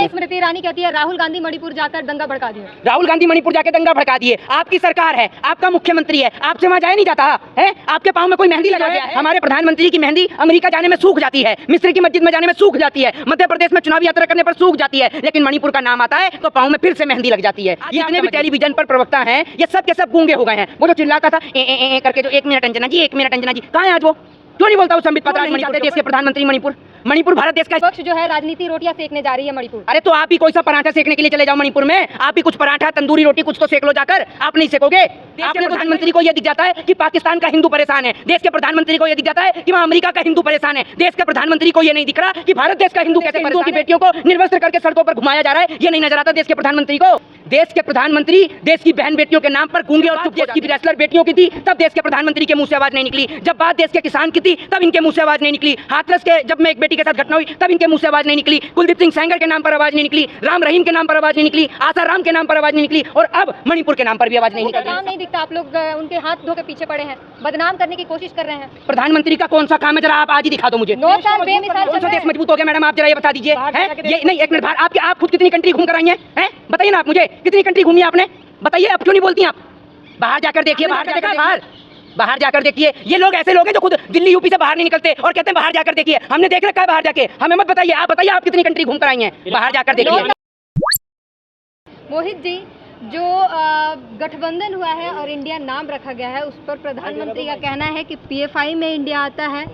हैं। स्मृति ईरानी कहती है राहुल गांधी मणिपुर जाकर दंगा भड़का दिए। राहुल गांधी मणिपुर जाकर दंगा भड़का दिए। आपकी सरकार है, आपका मुख्यमंत्री है, आपसे वहाँ जाया नहीं जाता है? आपके पाँव में कोई मेहंदी लगा गया है? हमारे प्रधानमंत्री की मेहंदी अमेरिका जाने में सूख जाती है, मिस्र की मस्जिद में जाने में सूख जाती है, मध्य प्रदेश में चुनावी यात्रा करने पर सूख जाती है, लेकिन मणिपुर का नाम आता है तो पाँव में फिर से मेहंदी लग जाती है। जितने भी टेलीविजन पर प्रवक्ता हैं ये सब के सब गूंगे हो गए हैं। वो जो चिल्लाता था ए करके, जो 1 मिनट अंजना जी, 1 मिनट अंजना जी, कहाँ है आज वो? क्यों नहीं बोलता वो संबित पात्रा? मणिपुर देश के प्रधानमंत्री मणिपुर भारत देश का विपक्ष जो है राजनीति रोटियां सेकने जा रही है मणिपुर। अरे तो आप ही कोई सा पराठा सेकने के लिए चले जाओ मणिपुर में, आप ही कुछ पराठा तंदूरी रोटी कुछ तो सेक लो जाकर। आप नहीं सेकोगे। आपने प्रधानमंत्री को यह दिख जाता है कि पाकिस्तान का हिंदू परेशान है, देश के प्रधानमंत्री को यह दिख जाता है कि वहाँ अमेरिका का हिंदू परेशान है, देश के प्रधानमंत्री को यह नहीं दिख रहा कि भारत देश का हिंदू कैसे हिंदुओं की बेटियों को निर्वस्त्र करके सड़कों पर घुमाया जा रहा है। ये नहीं नजर आता देश के प्रधानमंत्री को। देश के प्रधानमंत्री देश की बहन बेटियों के नाम पर गूंगे और चुप। देश की रेसलर बेटियों की थी तब देश के प्रधानमंत्री के मुंह से आवाज नहीं निकली, जब बात देश के किसान की थी तब इनके मुंह से आवाज नहीं निकली, हाथरस के जब में एक बेटी के साथ घटना हुई तब इनके मुंह से आवाज नहीं निकली, कुलदीप सिंह सेंगर के नाम पर आवाज नहीं निकली, राम रहीम के नाम पर आवाज नहीं निकली, आशा राम के नाम पर आवाज नहीं निकली, और अब मणिपुर के नाम पर भी आवाज नहीं निकली। काम नहीं दिखता, आप लोग उनके हाथ धो के पीछे पड़े हैं, बदनाम करने की कोशिश कर रहे हैं। प्रधानमंत्री का कौन सा काम है जरा आप आज ही दिखा दो मुझे। 9 साल बेमिसाल कौन सा देश मजबूत हो गया मैडम, आप जरा ये बता दीजिए। ये नहीं, एक मिनट, आप खुद कितनी कंट्री घूम कर आई हैं? बताइए ना आप मुझे, कितनी कंट्री घूमी आपने? बताइए, अब क्यों नहीं बोलती आप? बाहर जाकर देखिए, बाहर जाकर देखिए। ये लोग ऐसे लोग हैं जो खुद दिल्ली यूपी से बाहर नहीं निकलते और कहते हैं बाहर जाकर देखिए। हमने देख रखा है बाहर जाके, हमें मत बताइए। आप बताइए आप कितनी कंट्री घूम कर आई हैं, बाहर जाकर देखिए। मोहित जी, जो गठबंधन हुआ है और इंडिया नाम रखा गया है, उस पर प्रधानमंत्री का कहना है कि पीएफआई में इंडिया आता है,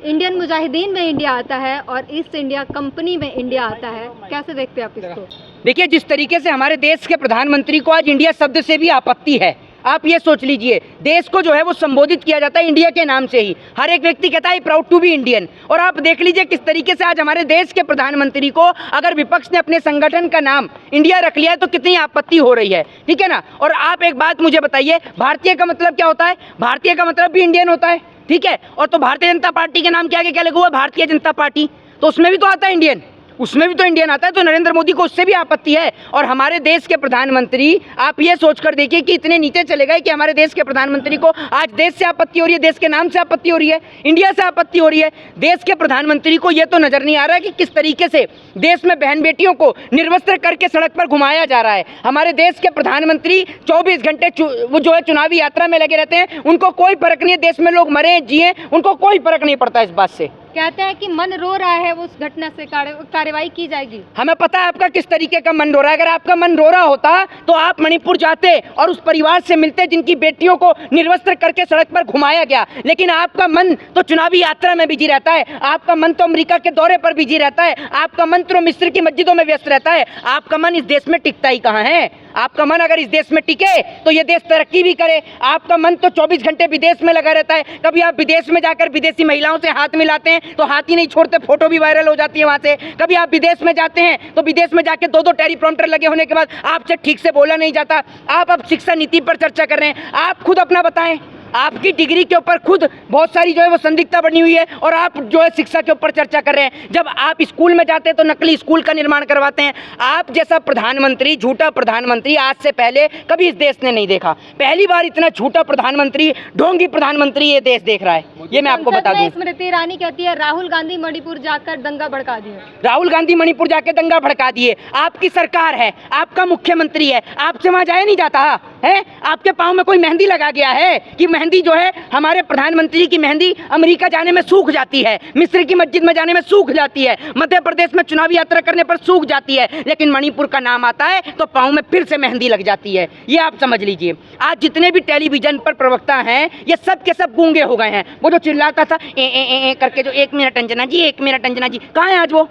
इंडियन मुजाहिदीन में इंडिया आता है और ईस्ट इंडिया कंपनी में इंडिया आता है। कैसे देखते हैं आप इसको? देखिए, जिस तरीके से हमारे देश के प्रधानमंत्री को आज इंडिया शब्द से भी आपत्ति है, आप ये सोच लीजिए, देश को जो है वो संबोधित किया जाता है इंडिया के नाम से ही। हर एक व्यक्ति कहता है प्राउड टू बी इंडियन। और आप देख लीजिए किस तरीके से आज हमारे देश के प्रधानमंत्री को अगर विपक्ष ने अपने संगठन का नाम इंडिया रख लिया है तो कितनी आपत्ति हो रही है, ठीक है ना। और आप एक बात मुझे बताइए, भारतीय का मतलब क्या होता है? भारतीय का मतलब भी इंडियन होता है, ठीक है। और तो भारतीय जनता पार्टी के नाम के आगे क्या लगा हुआ है? भारतीय जनता पार्टी, तो उसमें भी तो आता है इंडियन, उसमें भी तो इंडियन आता है। तो नरेंद्र मोदी को उससे भी आपत्ति है। और हमारे देश के प्रधानमंत्री, आप ये सोचकर देखिए कि इतने नीचे चले गए कि हमारे देश के प्रधानमंत्री को आज देश से आपत्ति हो रही है, देश के नाम से आपत्ति हो रही है, इंडिया से आपत्ति हो रही है। देश के प्रधानमंत्री को ये तो नजर नहीं आ रहा है कि किस तरीके से देश में बहन बेटियों को निर्वस्त्र करके सड़क पर घुमाया जा रहा है। हमारे देश के प्रधानमंत्री 24 घंटे वो जो है चुनावी यात्रा में लगे रहते हैं, उनको कोई फर्क नहीं है देश में लोग मरे जिए, उनको कोई फर्क नहीं पड़ता इस बात से। कहते हैं कि मन रो रहा है, उस घटना से कार्रवाई की जाएगी। हमें पता है आपका किस तरीके का मन रो रहा है। अगर आपका मन रो रहा होता तो आप मणिपुर जाते और उस परिवार से मिलते जिनकी बेटियों को निर्वस्त्र करके सड़क पर घुमाया गया। लेकिन आपका मन तो चुनावी यात्रा में बिजी रहता है, आपका मन तो अमेरिका के दौरे पर बिजी रहता है, आपका मन तो मिस्र की मस्जिदों में व्यस्त रहता है। आपका मन इस देश में टिकता ही कहाँ है? आपका मन अगर इस देश में टिके तो ये देश तरक्की भी करे। आपका मन तो 24 घंटे विदेश में लगा रहता है। कभी आप विदेश में जाकर विदेशी महिलाओं से हाथ मिलाते हैं तो हाथ ही नहीं छोड़ते, फोटो भी वायरल हो जाती है वहां से। कभी आप विदेश में जाते हैं तो विदेश में जाके 2-2 टेलीप्रॉम्प्टर लगे होने के बाद आपसे ठीक से बोला नहीं जाता। आप अब शिक्षा नीति पर चर्चा कर रहे हैं। आप खुद अपना बताएं, आपकी डिग्री के ऊपर खुद बहुत सारी जो है वो संदिग्धता बनी हुई है और आप जो है शिक्षा के ऊपर चर्चा कर रहे हैं। जब आप स्कूल में जाते हैं तो नकली स्कूल का निर्माण करवाते हैं। आप जैसा प्रधानमंत्री, झूठा प्रधानमंत्री आज से पहले कभी इस देश ने नहीं देखा। पहली बार इतना झूठा प्रधानमंत्री, ढोंगी प्रधानमंत्री ये देश देख रहा है। ये मैं आपको बता दूं। स्मृति ईरानी कहती है राहुल गांधी मणिपुर जाकर दंगा भड़का दिए। राहुल गांधी मणिपुर जाकर दंगा भड़का दिए। आपकी सरकार है, आपका मुख्यमंत्री है, आपसे वहां जाया नहीं जाता है? आपके पाँव में कोई मेहंदी लगा गया है कि मेहंदी जो है हमारे प्रधानमंत्री की मेहंदी अमेरिका जाने में सूख जाती है, मिस्र की मस्जिद में जाने में सूख जाती है, मध्य प्रदेश में चुनावी यात्रा करने पर सूख जाती है, लेकिन मणिपुर का नाम आता है तो पाँव में फिर से मेहंदी लग जाती है। ये आप समझ लीजिए। आज जितने भी टेलीविजन पर प्रवक्ता हैं ये सब के सब गूंगे हो गए हैं। वो जो चिल्लाता था ए करके, जो 1 मिनट अंजना जी, 1 मिनट अंजना जी, कहाँ है आज वो?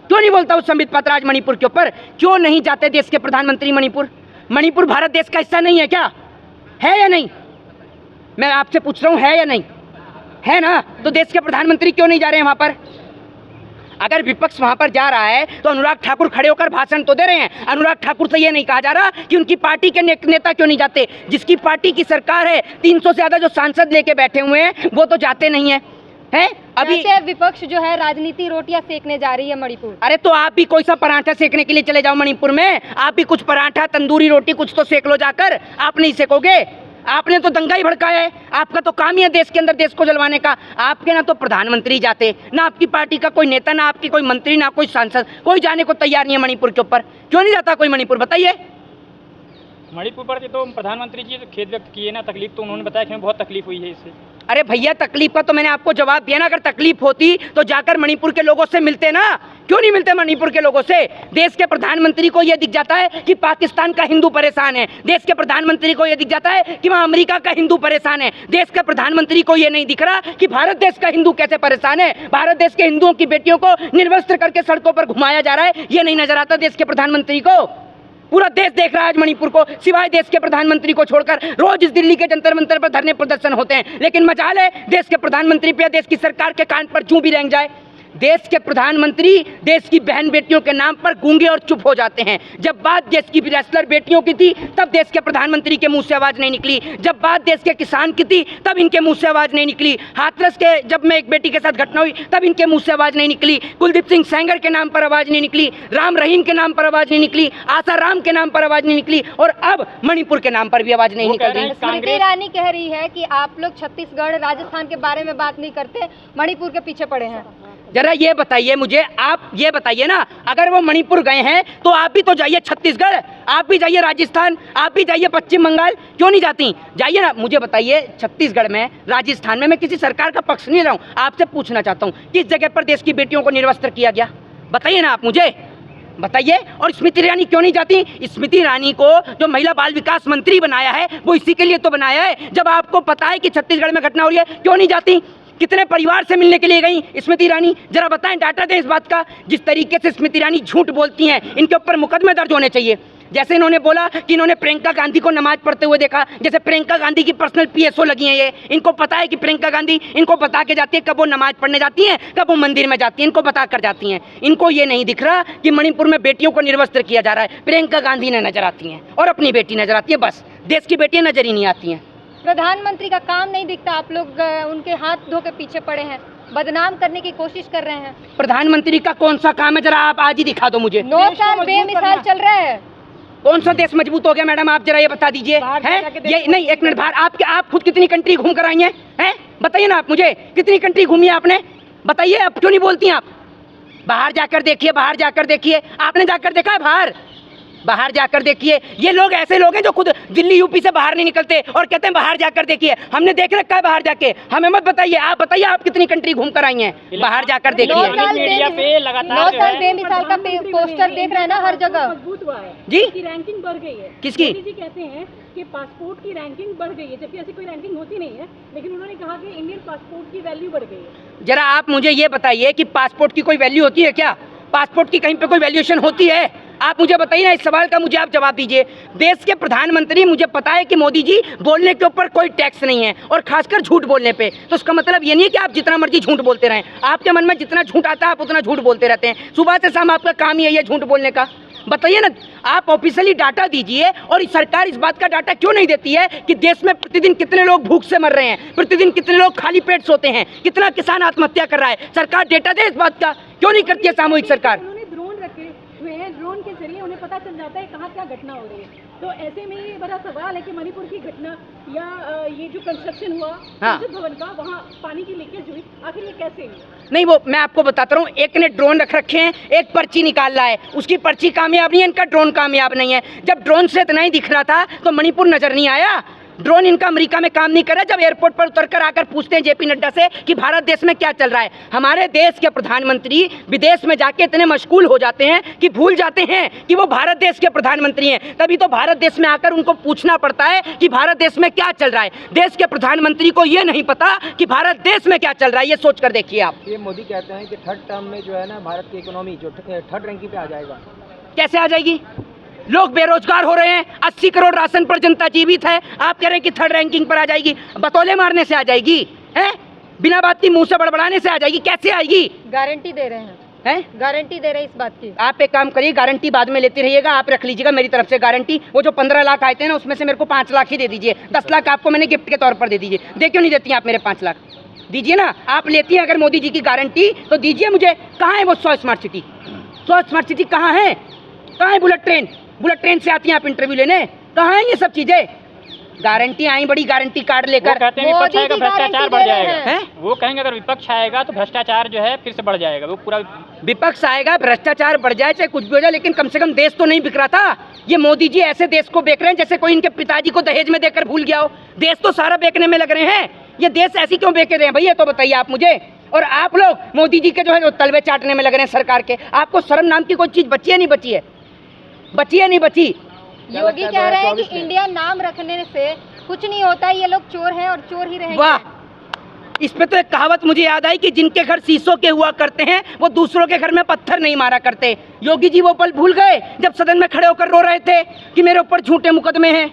क्यों नहीं बोलता वो संबित पात्रा आज मणिपुर के ऊपर? क्यों नहीं जाते देश के प्रधानमंत्री मणिपुर? मणिपुर भारत देश का हिस्सा नहीं है क्या? है या नहीं? मैं आपसे पूछ रहा हूं, है या नहीं? है ना? तो देश के प्रधानमंत्री क्यों नहीं जा रहे हैं वहां पर? अगर विपक्ष वहां पर जा रहा है तो अनुराग ठाकुर खड़े होकर भाषण तो दे रहे हैं। अनुराग ठाकुर से ये नहीं कहा जा रहा कि उनकी पार्टी के नेता क्यों नहीं जाते। जिसकी पार्टी की सरकार है, 300 से ज्यादा जो सांसद लेके बैठे हुए हैं वो तो जाते नहीं है। अभी विपक्ष जो है राजनीति रोटियां सेकने जा रही है मणिपुर। अरे तो आप भी कोई सा पराठा सेकने के लिए चले जाओ मणिपुर में, आप भी कुछ पराठा तंदूरी रोटी कुछ तो सेक लो जाकर। आप नहीं सेकोगे। आपने तो दंगा ही भड़काया है। आपका तो काम ही है देश के अंदर देश को जलवाने का। आपके ना तो प्रधानमंत्री जाते, ना आपकी पार्टी का कोई नेता, ना आपकी कोई मंत्री, ना कोई सांसद, कोई जाने को तैयार नहीं है मणिपुर के ऊपर। क्यों नहीं जाता कोई मणिपुर, बताइए। मणिपुर पर तो प्रधानमंत्री जी खेद व्यक्त किए ना, तकलीफ तो उन्होंने बताया कि हमें बहुत तकलीफ हुई है इससे। अरे भैया तकलीफ का तो मैंने आपको जवाब दिया ना। अगर तकलीफ होती तो जाकर मणिपुर के लोगों से मिलते ना। क्यों नहीं मिलते मणिपुर के लोगों से? देश के प्रधानमंत्री को यह दिख जाता है कि पाकिस्तान का हिंदू परेशान है। देश के प्रधानमंत्री को यह दिख जाता है कि वहां अमेरिका का हिंदू परेशान है। देश के प्रधानमंत्री को यह नहीं दिख रहा कि भारत देश का हिंदू कैसे परेशान है। भारत देश के हिंदुओं की बेटियों को निर्वस्त्र करके सड़कों पर घुमाया जा रहा है, यह नहीं नजर आता देश के प्रधानमंत्री को। पूरा देश देख रहा है आज मणिपुर को, सिवाय देश के प्रधानमंत्री को छोड़कर। रोज इस दिल्ली के जंतर मंतर पर धरने प्रदर्शन होते हैं, लेकिन मजाल है देश के प्रधानमंत्री पे, देश की सरकार के कान पर जूं भी रेंग जाए। देश के प्रधानमंत्री देश की बहन बेटियों के नाम पर गूंगे और चुप हो जाते हैं। जब बात देश की रेसलर बेटियों की थी तब देश के प्रधानमंत्री के मुंह से आवाज नहीं निकली। जब बात देश के किसान की थी तब इनके मुंह से आवाज नहीं निकली। हाथरस के जब मैं एक बेटी के साथ घटना हुई तब इनके मुंह से आवाज नहीं निकली। कुलदीप सिंह सेंगर के नाम पर आवाज नहीं निकली, राम रहीम के नाम पर आवाज नहीं निकली, आशा राम के नाम पर आवाज नहीं निकली, और अब मणिपुर के नाम पर भी आवाज नहीं निकल रही। स्मृति ईरानी कह रही है कि आप लोग छत्तीसगढ़ राजस्थान के बारे में बात नहीं करते, मणिपुर के पीछे पड़े हैं। जरा ये बताइए मुझे, आप ये बताइए ना, अगर वो मणिपुर गए हैं तो आप भी तो जाइए छत्तीसगढ़, आप भी जाइए राजस्थान, आप भी जाइए पश्चिम बंगाल, क्यों नहीं जाती? जाइए ना। मुझे बताइए छत्तीसगढ़ में, राजस्थान में, मैं किसी सरकार का पक्ष नहीं ले रहा हूँ, आपसे पूछना चाहता हूँ किस जगह पर देश की बेटियों को निर्वस्त्र किया गया? बताइए ना आप मुझे, बताइए। और स्मृति ईरानी क्यों नहीं जाती? स्मृति ईरानी को जो महिला बाल विकास मंत्री बनाया है वो इसी के लिए तो बनाया है। जब आपको पता है कि छत्तीसगढ़ में घटना हो रही है, क्यों नहीं जाती? कितने परिवार से मिलने के लिए गई स्मृति ईरानी? जरा बताएं, डाटा दें इस बात का। जिस तरीके से स्मृति ईरानी झूठ बोलती हैं, इनके ऊपर मुकदमे दर्ज होने चाहिए। जैसे इन्होंने बोला कि इन्होंने प्रियंका गांधी को नमाज पढ़ते हुए देखा, जैसे प्रियंका गांधी की पर्सनल पीएसओ लगी हैं ये। इनको पता है कि प्रियंका गांधी इनको बता के जाती है कब वो नमाज पढ़ने जाती हैं, कब वो मंदिर में जाती हैं, इनको बता कर जाती हैं। इनको ये नहीं दिख रहा कि मणिपुर में बेटियों को निर्वस्त्र किया जा रहा है। प्रियंका गांधी ने नजर आती हैं और अपनी बेटी नजर आती है, बस देश की बेटियां नजर ही नहीं आती हैं। प्रधानमंत्री का काम नहीं दिखता, आप लोग उनके हाथ धो के पीछे पड़े हैं, बदनाम करने की कोशिश कर रहे हैं। प्रधानमंत्री का कौन सा काम है, जरा आप आज ही दिखा दो मुझे। 9 साल बेमिसाल चल रहा है। कौन सा देश मजबूत हो गया मैडम, आप जरा ये बता दीजिए। हैं ये नहीं, एक मिनट, बाहर आप खुद कितनी कंट्री घूम कर आई हैं? बताइए ना आप मुझे, कितनी कंट्री घूमी है आपने? बताइए, अब क्यों नहीं बोलती आप? बाहर जाकर देखिए, बाहर जाकर देखिए। आपने जाकर देखा है बाहर? बाहर जाकर देखिए। ये लोग ऐसे लोग हैं जो खुद दिल्ली यूपी से बाहर नहीं निकलते और कहते हैं बाहर जाकर देखिए। हमने देख रखा है बाहर जाके, हमें मत बताइए। आप बताइए आप कितनी कंट्री घूम कर आई हैं? बाहर जाकर देखिए। 9 साल बेमिसाल का पोस्टर देख रहे हैं ना हर जगह जी। रैंकिंग बढ़ गई है। किसकी? मोदी जी कहते हैं कि पासपोर्ट की रैंकिंग बढ़ गई है, जबकि ऐसी कोई रैंकिंग होती नहीं है, लेकिन उन्होंने कहा कि इंडियन पासपोर्ट की वैल्यू बढ़ गई है। जरा आप मुझे ये बताइए कि पासपोर्ट की कोई वैल्यू होती है क्या? पासपोर्ट की कहीं पे कोई वैल्यूएशन होती है? आप मुझे बताइए ना, इस सवाल का मुझे आप जवाब दीजिए। देश के प्रधानमंत्री, मुझे पता है कि मोदी जी बोलने के ऊपर कोई टैक्स नहीं है, और खासकर झूठ बोलने पे। तो उसका मतलब ये नहीं है कि आप जितना मर्जी झूठ बोलते रहें। आपके मन में जितना झूठ आता है आप उतना झूठ बोलते रहते हैं। सुबह से शाम आपका काम ही है ये झूठ बोलने का। बताइए ना, आप ऑफिशियली डाटा दीजिए। और सरकार इस बात का डाटा क्यों नहीं देती है कि देश में प्रतिदिन कितने लोग भूख से मर रहे हैं, प्रतिदिन कितने लोग खाली पेट सोते हैं, कितना किसान आत्महत्या कर रहा है? सरकार डेटा दे इस बात का, क्यों नहीं करती है सामूहिक सरकार? उन्होंने ड्रोन रखे हुए हैं, ड्रोन के जरिए उन्हें पता चल जाता है कहाँ क्या घटना हो रही है। तो ऐसे में ये बड़ा सवाल है कि मणिपुर की घटना या ये जो कंस्ट्रक्शन हुआ संसद भवन का, वहाँ पानी की लीकेज हुई, आखिर ये कैसे हुई? नहीं, वो मैं आपको बताता हूँ। एक ने ड्रोन रख रखे हैं, एक पर्ची निकाल रहा है, उसकी पर्ची कामयाब नहीं है, इनका ड्रोन कामयाब नहीं है। जब ड्रोन से इतना ही दिख रहा था तो मणिपुर नजर नहीं आया। ड्रोन इनका अमेरिका में काम नहीं कर रहा। जब एयरपोर्ट पर उतरकर आकर पूछते हैं जेपी नड्डा से कि भारत देश में क्या चल रहा है, हमारे देश के प्रधानमंत्री विदेश में जाके इतने मशगूल हो जाते हैं कि भूल जाते हैं कि वो भारत देश के प्रधानमंत्री हैं। तभी तो भारत देश में आकर उनको पूछना पड़ता है कि भारत देश में क्या चल रहा है। देश के प्रधानमंत्री को ये नहीं पता कि भारत देश में क्या चल रहा है। ये सोच कर देखिए आप। ये मोदी कहते हैं कि थर्ड टर्म में जो है ना, भारत की इकोनॉमी जो थर्ड रैंकिंग पे आ जाएगा। कैसे आ जाएगी? लोग बेरोजगार हो रहे हैं, 80 करोड़ राशन पर जनता जीवित है। आप कह रहे हैं कि थर्ड रैंकिंग पर आ जाएगी? बतौले मारने से आ जाएगी? हैं? बिना बात की मुंह से बड़बड़ाने से आ जाएगी? कैसे आएगी? गारंटी दे रहे हैं, गारंटी दे रहे हैं इस बात की। आप एक काम करिए, गारंटी बाद में लेते रहिएगा, आप रख लीजिएगा मेरी तरफ से गारंटी। वो जो 15 लाख आए थे ना, उसमें से मेरे को 5 लाख ही दे दीजिए। 10 लाख आपको मैंने गिफ्ट के तौर पर दे दीजिए। दे क्यों नहीं देती आप मेरे 5 लाख? दीजिए ना। आप लेती हैं अगर मोदी जी की गारंटी तो दीजिए मुझे। कहाँ है वो 100 स्मार्ट सिटी? 100 स्मार्ट सिटी कहाँ है? कहाँ है बुलेट ट्रेन? बुलेट ट्रेन से आती हैं आप इंटरव्यू लेने? कहाँ है ये सब चीजें? गारंटी आई बड़ी गारंटी कार्ड वो लेकर। कहते हैं विपक्ष मोदी आएगा की भ्रष्टाचार गारंटी बढ़ दे रहे जाएगा। हैं। वो कहेंगे अगर विपक्ष आएगा तो भ्रष्टाचार जो है फिर से बढ़ जाएगा। वो पूरा विपक्ष आएगा, भ्रष्टाचार बढ़ जाए, चाहे कुछ भी हो जाए, लेकिन कम से कम देश तो नहीं बिक रहा था। ये मोदी जी ऐसे देश को बेच रहे हैं जैसे कोई इनके पिताजी को दहेज में देकर भूल गया हो। देश तो सारा बेचने में लग रहे हैं। ये देश ऐसी क्यों बेच रहे हैं भैया, तो बताइए आप मुझे। और आप लोग मोदी जी के जो है जो तलवे चाटने में लग रहे हैं सरकार के। आपको शर्म नाम की कोई चीज बची है नहीं बची है? बची है नहीं बची? योगी कह रहे हैं कि इंडिया नाम रखने से कुछ नहीं होता, ये लोग चोर हैं और चोर ही रहेंगे। वाह, इस पे तो एक कहावत मुझे याद आई कि जिनके घर शीशों के हुआ करते हैं वो दूसरों के घर में पत्थर नहीं मारा करते। योगी जी वो पल भूल गए जब सदन में खड़े होकर रो रहे थे कि मेरे ऊपर झूठे मुकदमे हैं।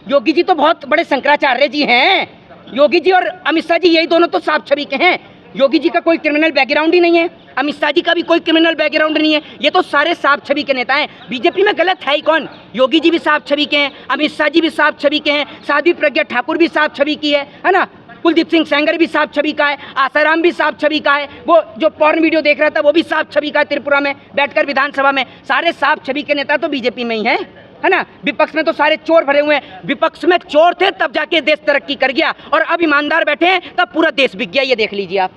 योगी जी तो बहुत बड़े शंकराचार्य जी हैं। योगी जी और अमित शाह जी यही दोनों तो साफ छवि के हैं। योगी जी का कोई क्रिमिनल बैकग्राउंड ही नहीं है, अमित शाह जी का भी कोई क्रिमिनल बैकग्राउंड नहीं है। ये तो सारे साफ छवि के नेता हैं। बीजेपी में गलत है ही कौन? योगी जी भी साफ छवि के हैं, अमित शाह जी भी साफ छवि के हैं, साध्वी प्रज्ञा ठाकुर भी साफ छवि की है ना? कुलदीप सिंह सेंगर भी साफ छवि का है, आसाराम भी साफ छवि का है, वो जो पॉर्न वीडियो देख रहा था वो भी साफ छवि का है, त्रिपुरा में बैठकर विधानसभा में। सारे साफ छवि के नेता तो बीजेपी में ही है ना? विपक्ष में तो सारे चोर भरे हुए हैं। विपक्ष में चोर थे तब जाके देश तरक्की कर गया, और अब ईमानदार बैठे हैं तब पूरा देश बिक गया। ये देख लीजिए आप।